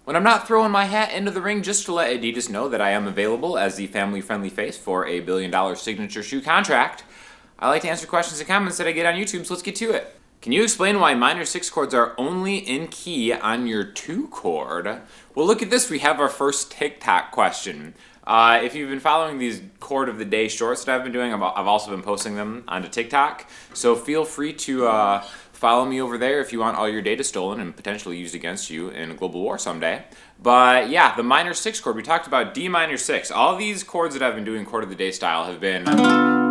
when I'm not throwing my hat into the ring just to let Adidas know that I am available as the family-friendly face for a $1 billion signature shoe contract, I like to answer questions and comments that I get on YouTube, so let's get to it. Can you explain why minor 6 chords are only in key on your 2 chord? Well, look at this. We have our first TikTok question. If you've been following these chord of the day shorts that I've been doing, I've also been posting them onto TikTok. So feel free to follow me over there if you want all your data stolen and potentially used against you in a global war someday. But yeah, the minor 6 chord, we talked about D minor 6. All these chords that I've been doing chord of the day style have been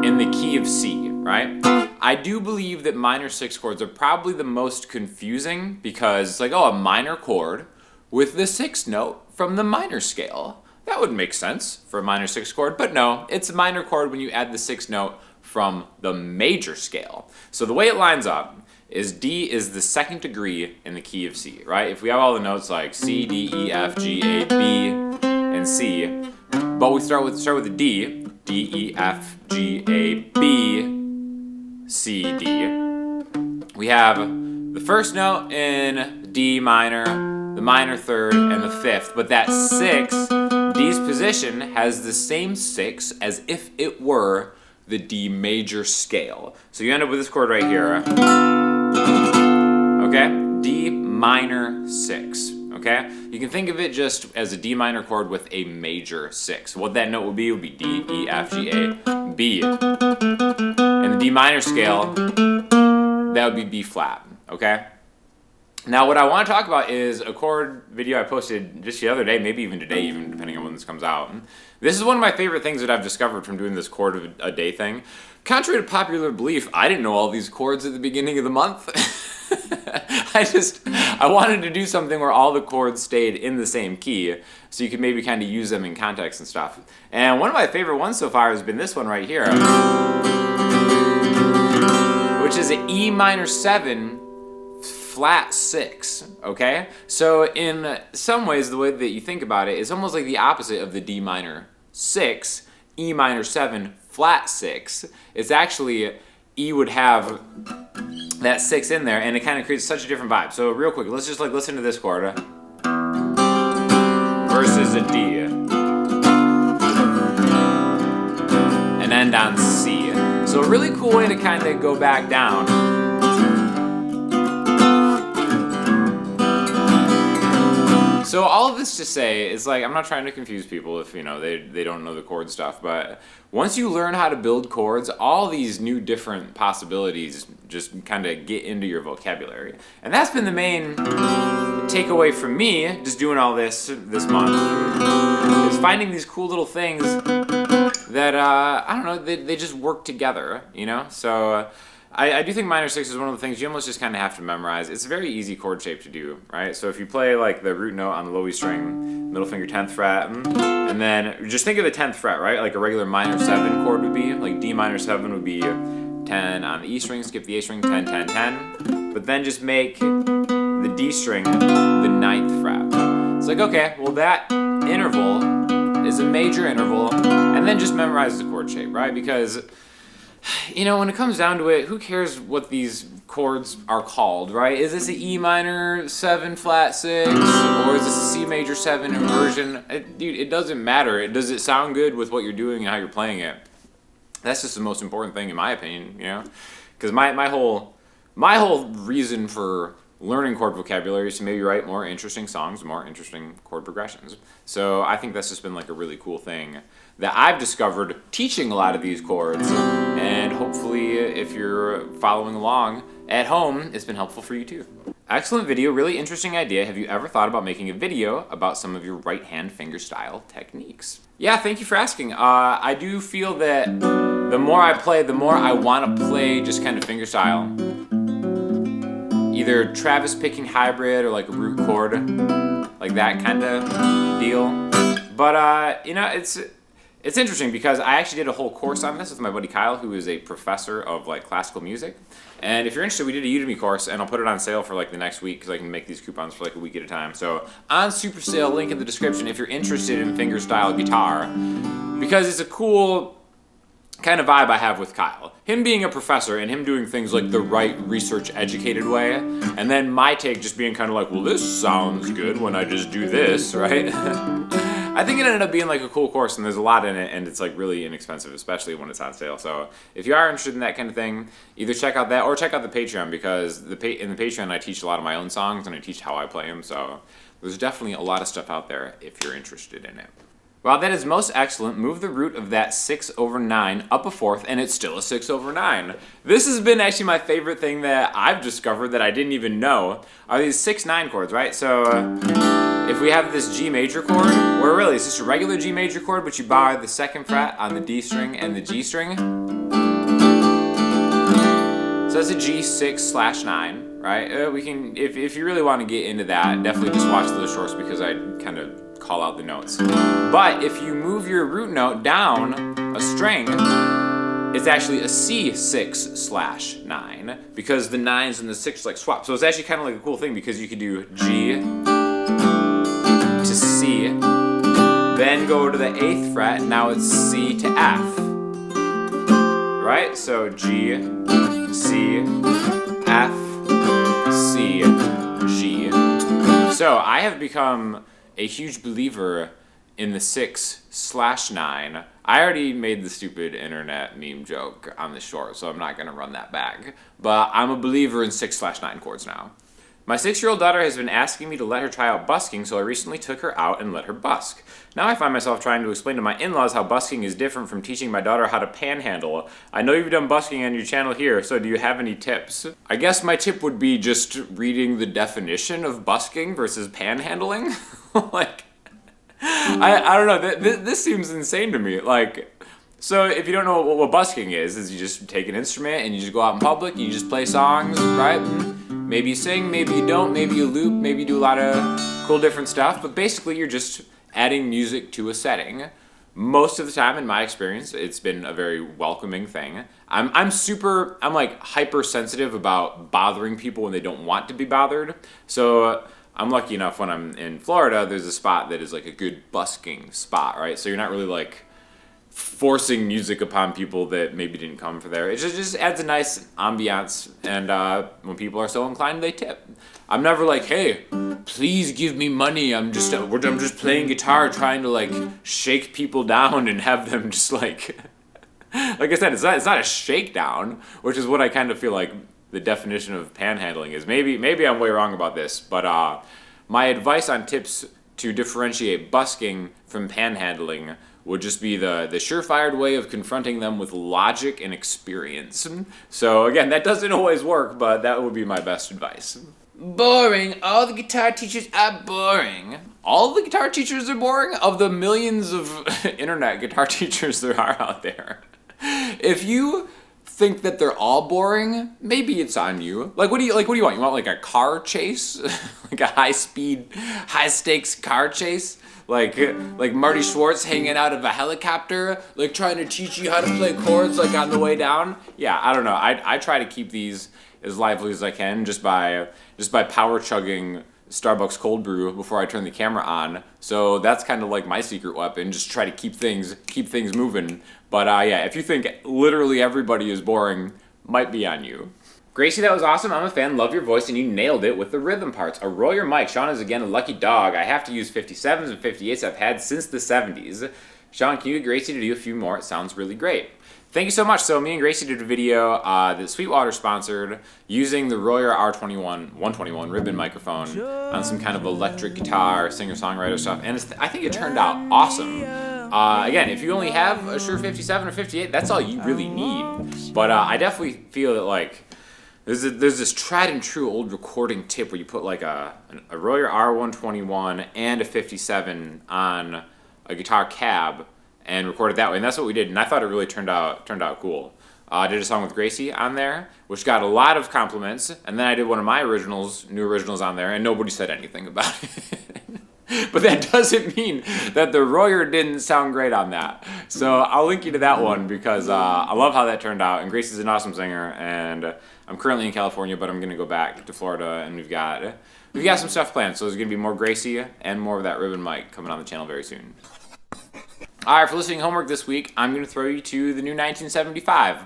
in the key of C, right? I do believe that minor 6 chords are probably the most confusing because it's like, oh, a minor chord with the 6th note from the minor scale. That would make sense for a minor 6 chord, but no, it's a minor chord when you add the 6th note from the major scale. So the way it lines up is D is the 2nd degree in the key of C, right? If we have all the notes like C, D, E, F, G, A, B, and C, but we start with the D, D, E, F, G, A, B, C, D. We have the first note in D minor, the minor 3rd, and the 5th, but that 6, D's position has the same 6 as if it were the D major scale. So you end up with this chord right here. Okay? D minor 6. Okay? You can think of it just as a D minor chord with a major 6. What that note would be D, E, F, G, A, B. And the D minor scale, that would be B flat. Okay? Now what I want to talk about is a chord video I posted just the other day, maybe even today, even depending on when this comes out. This is one of my favorite things that I've discovered from doing this chord of a day thing. Contrary to popular belief, I didn't know all these chords at the beginning of the month. I wanted to do something where all the chords stayed in the same key, so you could maybe kind of use them in context and stuff. And one of my favorite ones so far has been this one right here, which is an E minor 7 flat 6, okay? So in some ways, the way that you think about it is almost like the opposite of the D minor 6, E minor 7 flat 6. It's actually, E would have that 6 in there, and it kind of creates such a different vibe. So real quick, let's just like listen to this chord versus a D, and end on C. So a really cool way to kind of go back down. So all of this to say is like, I'm not trying to confuse people if, you know, they don't know the chord stuff, but once you learn how to build chords, all these new different possibilities just kind of get into your vocabulary. And that's been the main takeaway from me, just doing all this month, is finding these cool little things that, I don't know, they just work together, you know? So I do think minor 6 is one of the things you almost just kind of have to memorize. It's a very easy chord shape to do, right? So if you play like the root note on the low E string, middle finger 10th fret, and then just think of the 10th fret, right? Like a regular minor 7 chord would be, like D minor 7 would be 10 on the E string, skip the A string, 10, 10, 10. But then just make the D string the 9th fret. It's like, okay, well that interval is a major interval, and then just memorize the chord shape, right? Because, you know, when it comes down to it, who cares what these chords are called, right? Is this an E minor 7 flat 6, or is this a C major 7 inversion? Dude, it doesn't matter. Does it sound good with what you're doing and how you're playing it? That's just the most important thing in my opinion, you know? Because my whole reason for learning chord vocabulary is to maybe write more interesting songs, more interesting chord progressions. So I think that's just been like a really cool thing that I've discovered teaching a lot of these chords, and hopefully if you're following along at home, it's been helpful for you too. Excellent video, really interesting idea. Have you ever thought about making a video about some of your right hand fingerstyle techniques? Yeah, thank you for asking. I do feel that the more I play, the more I want to play just kind of fingerstyle. Either Travis picking hybrid or like a root chord, like that kind of deal. But you know, it's interesting because I actually did a whole course on this with my buddy Kyle, who is a professor of like classical music. And if you're interested, we did a Udemy course, and I'll put it on sale for like the next week because I can make these coupons for like a week at a time. So on super sale, link in the description if you're interested in fingerstyle guitar, because it's a cool kind of vibe I have with Kyle. Him being a professor and him doing things like the right research-educated way, and then my take just being kind of like, well, this sounds good when I just do this, right? I think it ended up being like a cool course, and there's a lot in it, and it's like really inexpensive, especially when it's on sale. So if you are interested in that kind of thing, either check out that or check out the Patreon, because in the Patreon I teach a lot of my own songs and I teach how I play them. So there's definitely a lot of stuff out there if you're interested in it. While that is most excellent, move the root of that 6/9 up a fourth, and it's still a 6/9. This has been actually my favorite thing that I've discovered that I didn't even know, are these 6/9 chords, right? So if we have this G major chord, where really it's just a regular G major chord, but you bar the 2nd fret on the D string and the G string. So that's a G6/9, right? We can, if you really want to get into that, definitely just watch those shorts, because I kind of call out the notes. But if you move your root note down a string, it's actually a C6/9, because the 9s and the 6 like swap. So it's actually kind of like a cool thing, because you could do G to C, then go to the 8th fret, now it's C to F, right? So G, C, F, C, G. So I have become a huge believer in the 6/9. I already made the stupid internet meme joke on the short, so I'm not going to run that back. But I'm a believer in 6/9 chords now. My 6-year-old daughter has been asking me to let her try out busking, so I recently took her out and let her busk. Now I find myself trying to explain to my in-laws how busking is different from teaching my daughter how to panhandle. I know you've done busking on your channel here, so do you have any tips? I guess my tip would be just reading the definition of busking versus panhandling. Like, I don't know, this seems insane to me. Like, so if you don't know what busking is you just take an instrument and you just go out in public, you just play songs, right? Maybe you sing, maybe you don't, maybe you loop, maybe you do a lot of cool different stuff, but basically you're just adding music to a setting. Most of the time, in my experience, it's been a very welcoming thing. I'm like hypersensitive about bothering people when they don't want to be bothered. So I'm lucky enough when I'm in Florida, there's a spot that is like a good busking spot, right? So you're not really like forcing music upon people that maybe didn't come for there. It just adds a nice ambiance, and when people are so inclined, they tip. I'm never like, hey, please give me money. I'm just playing guitar, trying to like shake people down and have them just like I said, it's not a shakedown, which is what I kind of feel like the definition of panhandling is. Maybe I'm way wrong about this, but my advice on tips to differentiate busking from panhandling would just be the surefire way of confronting them with logic and experience. So again, that doesn't always work, but that would be my best advice. Boring. All the guitar teachers are boring. All the guitar teachers are boring? Of the millions of internet guitar teachers there are out there. If you think that they're all boring, maybe it's on you. Like, what do you want? You want like a car chase? Like a high-speed, high-stakes car chase? Like Marty Schwartz hanging out of a helicopter, like trying to teach you how to play chords like on the way down? Yeah, I don't know. I try to keep these as lively as I can just by power chugging Starbucks cold brew before I turn the camera on. So that's kind of like my secret weapon, just try to keep things moving. But yeah, if you think literally everybody is boring, might be on you. Gracie, that was awesome. I'm a fan. Love your voice, and you nailed it with the rhythm parts. A roll your mic. Sean is again a lucky dog. I have to use 57s and 58s I've had since the 70s. Sean, can you get Gracie to do a few more? It sounds really great. Thank you so much. So me and Gracie did a video that Sweetwater sponsored using the Royer R121 ribbon microphone on some kind of electric guitar, singer-songwriter stuff, and I think it turned out awesome. Again, if you only have a Shure 57 or 58, that's all you really need. But I definitely feel that like there's this tried and true old recording tip where you put like a Royer R121 and a 57 on a guitar cab and record it that way, and that's what we did, and I thought it really turned out cool. I did a song with Gracie on there, which got a lot of compliments, and then I did one of my new originals on there, and nobody said anything about it. But that doesn't mean that the Royer didn't sound great on that. So I'll link you to that one because I love how that turned out, and Gracie's an awesome singer, and I'm currently in California, but I'm going to go back to Florida, and we've got some stuff planned, so there's going to be more Gracie and more of that ribbon mic coming on the channel very soon. All right, for listening homework this week, I'm going to throw you to the new 1975.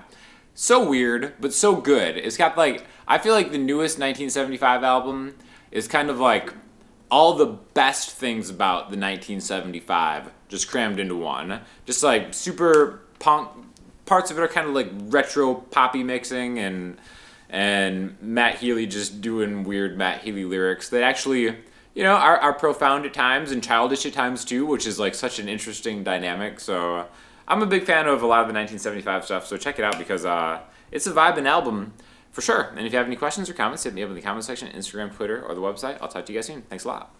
So weird, but so good. It's got like, I feel like the newest 1975 album is kind of like all the best things about the 1975 just crammed into one. Just like super punk, parts of it are kind of like retro poppy mixing, and Matt Healy just doing weird Matt Healy lyrics that actually, are profound at times and childish at times too, which is like such an interesting dynamic. So I'm a big fan of a lot of the 1975 stuff, so check it out because it's a vibing album for sure. And if you have any questions or comments, hit me up in the comment section, Instagram, Twitter, or the website. I'll talk to you guys soon. Thanks a lot.